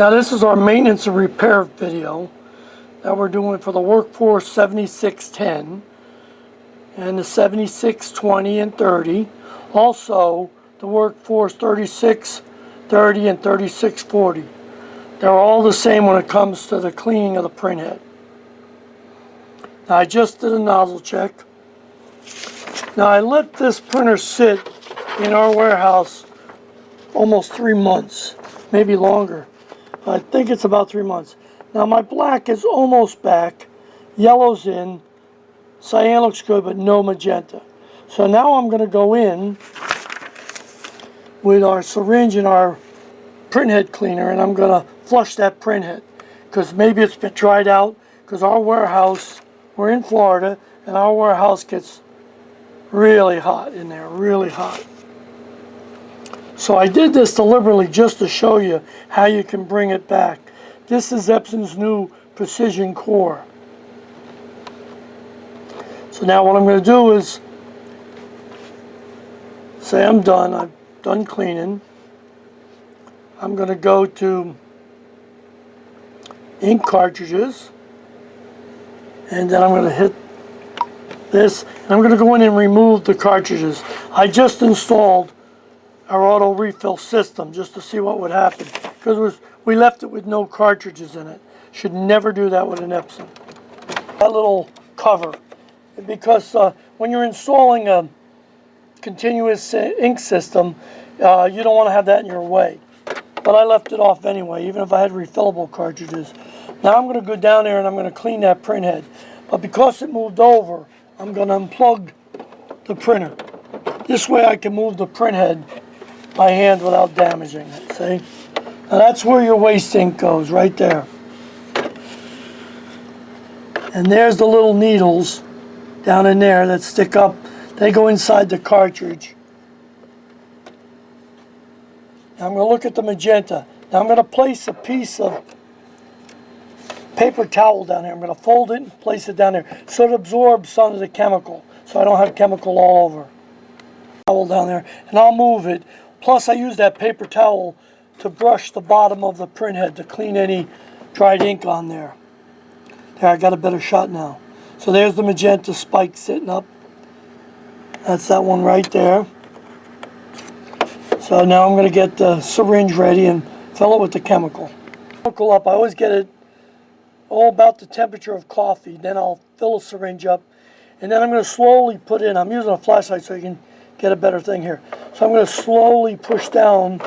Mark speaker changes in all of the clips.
Speaker 1: Now this is our maintenance and repair video that we're doing for the Workforce 7610 and the 7620 and 30. Also the Workforce 3630 and 3640. They're all the same when it comes to the cleaning of the printhead. Now I just did a nozzle check. Now I let this printer sit in our warehouse almost 3 months, maybe longer. I think it's about 3 months. Now my black is almost back, yellow's in, cyan looks good, but no magenta. So now I'm going to go in with our syringe and our printhead cleaner, and I'm going to flush that printhead because maybe it's been dried out, because our warehouse, we're in Florida, and our warehouse gets really hot in there, really hot. So I did this deliberately just to show you how you can bring it back. This is Epson's new Precision Core. So now what I'm going to do is say I'm done. I've done cleaning. I'm going to go to ink cartridges, and then I'm going to hit this, and I'm going to go in and remove the cartridges. I just installed our auto refill system just to see what would happen, because we left it with no cartridges in it. Should never do that with an Epson. That little cover, because when you're installing a continuous ink system, you don't want to have that in your way. But I left it off anyway, even if I had refillable cartridges. Now I'm going to go down there and I'm going to clean that printhead. But because it moved over, I'm going to unplug the printer. This way I can move the printhead by hand without damaging it, see? Now that's where your waste ink goes, right there. And there's the little needles down in there that stick up. They go inside the cartridge. Now I'm going to look at the magenta. Now I'm going to place a piece of paper towel down here. I'm going to fold it and place it down there so it absorbs some of the chemical, so I don't have chemical all over. Towel down there, and I'll move it. Plus I use that paper towel to brush the bottom of the printhead to clean any dried ink on there. There, I got a better shot now. So there's the magenta spike sitting up. That's that one right there. So now I'm going to get the syringe ready and fill it with the chemical. Chemical up, I always get it all about the temperature of coffee. Then I'll fill a syringe up, and then I'm going to slowly put in. I'm using a flashlight so you can get a better thing here. So I'm going to slowly push down.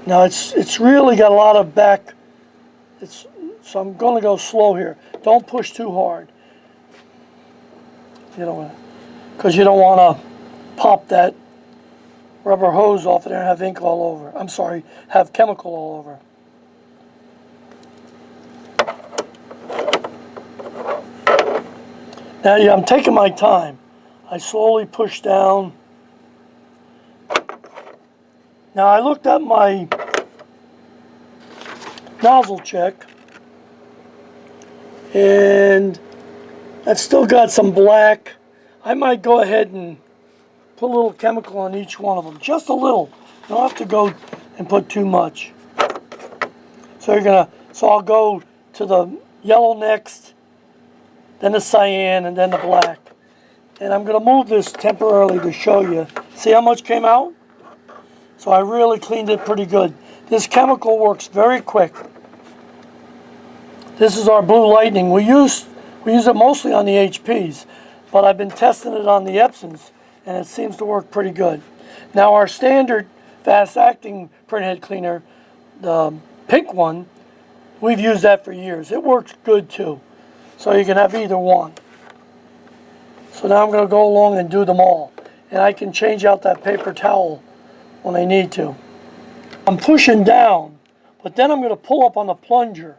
Speaker 1: Now it's really got a lot of back. So I'm going to go slow here. Don't push too hard. You don't want to, because you don't want to pop that rubber hose off there and have ink all over. I'm sorry, have chemical all over. Now, yeah, I'm taking my time. I slowly push down. Now, I looked at my nozzle check, and I've still got some black. I might go ahead and put a little chemical on each one of them, just a little. You don't have to go and put too much. So I'll go to the yellow next, then the cyan, and then the black. And I'm going to move this temporarily to show you. See how much came out? So I really cleaned it pretty good. This chemical works very quick. This is our Blue Lightning. We use it mostly on the HPs, but I've been testing it on the Epsons, and it seems to work pretty good. Now our standard fast-acting printhead cleaner, the pink one, we've used that for years. It works good too. So you can have either one. So now I'm going to go along and do them all. And I can change out that paper towel when I need to. I'm pushing down, but then I'm going to pull up on the plunger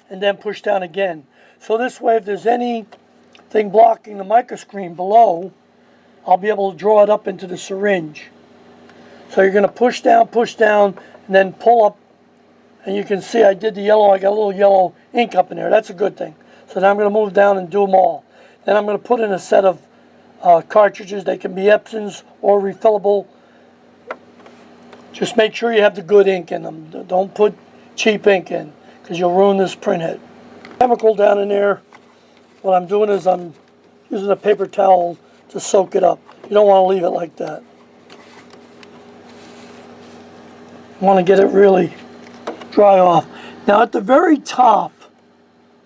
Speaker 1: and then push down again. So this way, if there's anything blocking the microscreen below, I'll be able to draw it up into the syringe. So you're going to push down, and then pull up. And you can see I did the yellow. I got a little yellow ink up in there. That's a good thing. So now I'm going to move down and do them all. Then I'm going to put in a set of cartridges. They can be Epsons or refillable. Just make sure you have the good ink in them. Don't put cheap ink in, because you'll ruin this printhead. Chemical down in there. What I'm doing is I'm using a paper towel to soak it up. You don't want to leave it like that. You want to get it really dry off. Now at the very top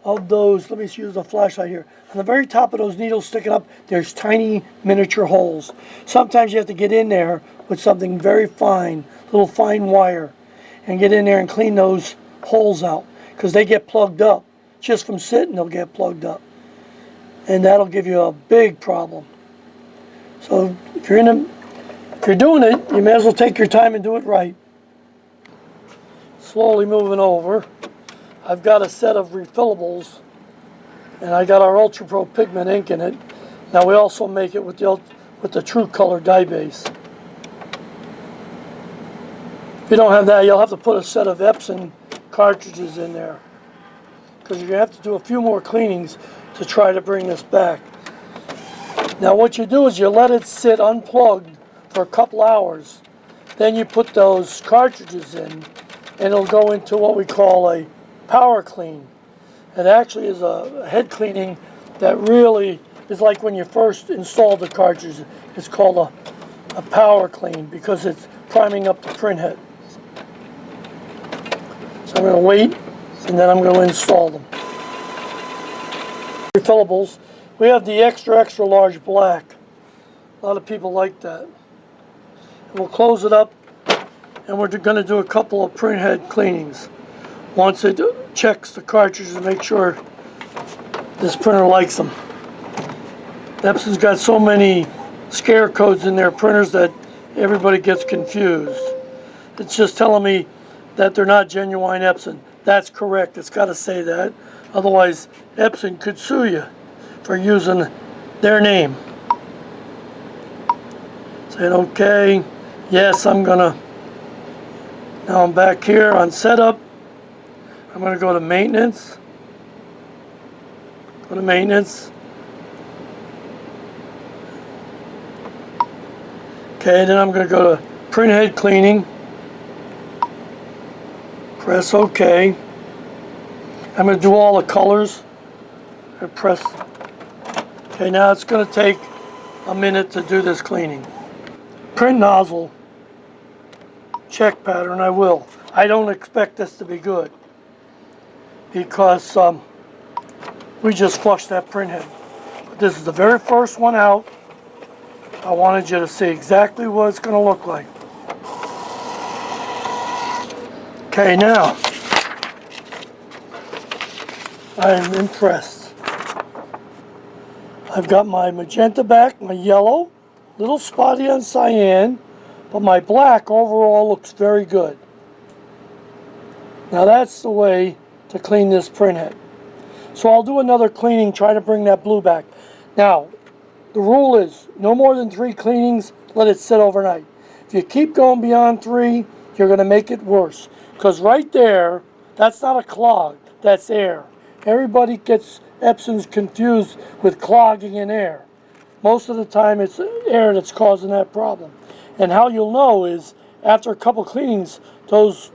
Speaker 1: of those, let me use a flashlight here. On the very top of those needles sticking up, there's tiny miniature holes. Sometimes you have to get in there with something very fine, little fine wire, and get in there and clean those holes out, because they get plugged up. Just from sitting, they'll get plugged up. And that'll give you a big problem. So if you're doing it, you may as well take your time and do it right. Slowly moving over. I've got a set of refillables, and I got our Ultra Pro pigment ink in it. Now we also make it with the True Color dye base. If you don't have that, you'll have to put a set of Epson cartridges in there, because you're going to have to do a few more cleanings to try to bring this back. Now what you do is you let it sit unplugged for a couple hours. Then you put those cartridges in, and it'll go into what we call a power clean. It actually is a head cleaning that really is like when you first install the cartridge. It's called a power clean, because it's priming up the printhead. So I'm going to wait, and then I'm going to install them. Refillables. We have the extra large black. A lot of people like that. And we'll close it up, and we're going to do a couple of printhead cleanings. Once it checks the cartridges to make sure this printer likes them. Epson's got so many scare codes in their printers that everybody gets confused. It's just telling me that they're not genuine Epson. That's correct. It's got to say that. Otherwise, Epson could sue you for using their name. Saying okay. Yes, I'm gonna. Now I'm back here on setup. I'm going to go to maintenance. Go to maintenance. Okay, then I'm going to go to printhead cleaning. Press OK. I'm going to do all the colors. I press. Okay, now it's going to take a minute to do this cleaning. Print nozzle. Check pattern, I will. I don't expect this to be good, because we just flushed that printhead. But this is the very first one out. I wanted you to see exactly what it's going to look like. Okay, now I'm impressed. I've got my magenta back, my yellow, little spotty on cyan, but my black overall looks very good. Now that's the way to clean this printhead. So I'll do another cleaning, try to bring that blue back. Now, the rule is no more than 3 cleanings, let it sit overnight. If you keep going beyond 3, you're going to make it worse. Because right there, that's not a clog, that's air. Everybody gets Epson's confused with clogging in air. Most of the time it's air that's causing that problem. And how you'll know is after a couple cleanings, the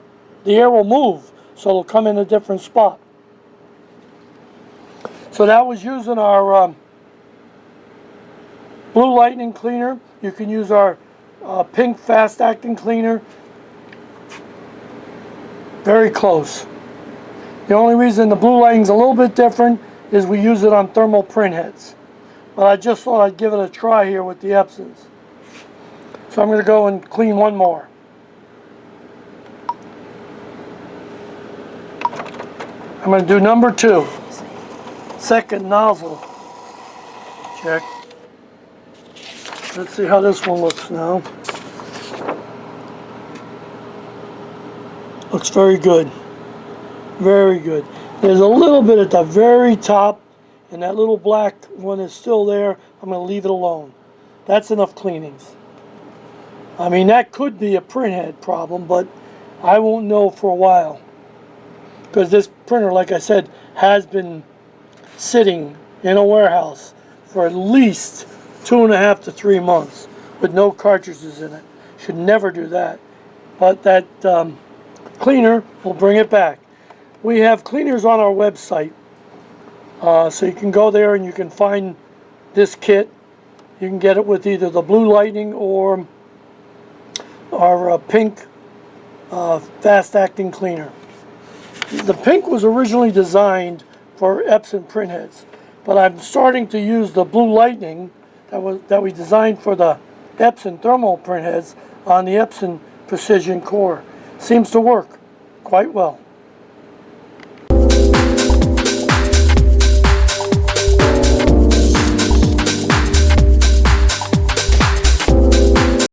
Speaker 1: air will move, so it'll come in a different spot. So that was using our blue lightning cleaner. You can use our pink fast acting cleaner. Very close. The only reason the blue lightning's a little bit different is we use it on thermal printheads. But I just thought I'd give it a try here with the Epsons. So I'm going to go and clean one more. I'm going to do number 2. Second nozzle. Check. Let's see how this one looks now. Looks very good. Very good. There's a little bit at the very top, and that little black one is still there. I'm going to leave it alone. That's enough cleanings. I mean, that could be a printhead problem, but I won't know for a while. Because this printer, like I said, has been sitting in a warehouse for at least 2.5 to 3 months with no cartridges in it. Should never do that. but that cleaner will bring it back. We have cleaners on our website, so you can go there and you can find this kit. You can get it with either the blue lightning or our pink fast-acting cleaner. The pink was originally designed for Epson printheads, but I'm starting to use the blue lightning that we designed for the Epson thermal printheads on the Epson Precision Core. Seems to work quite well.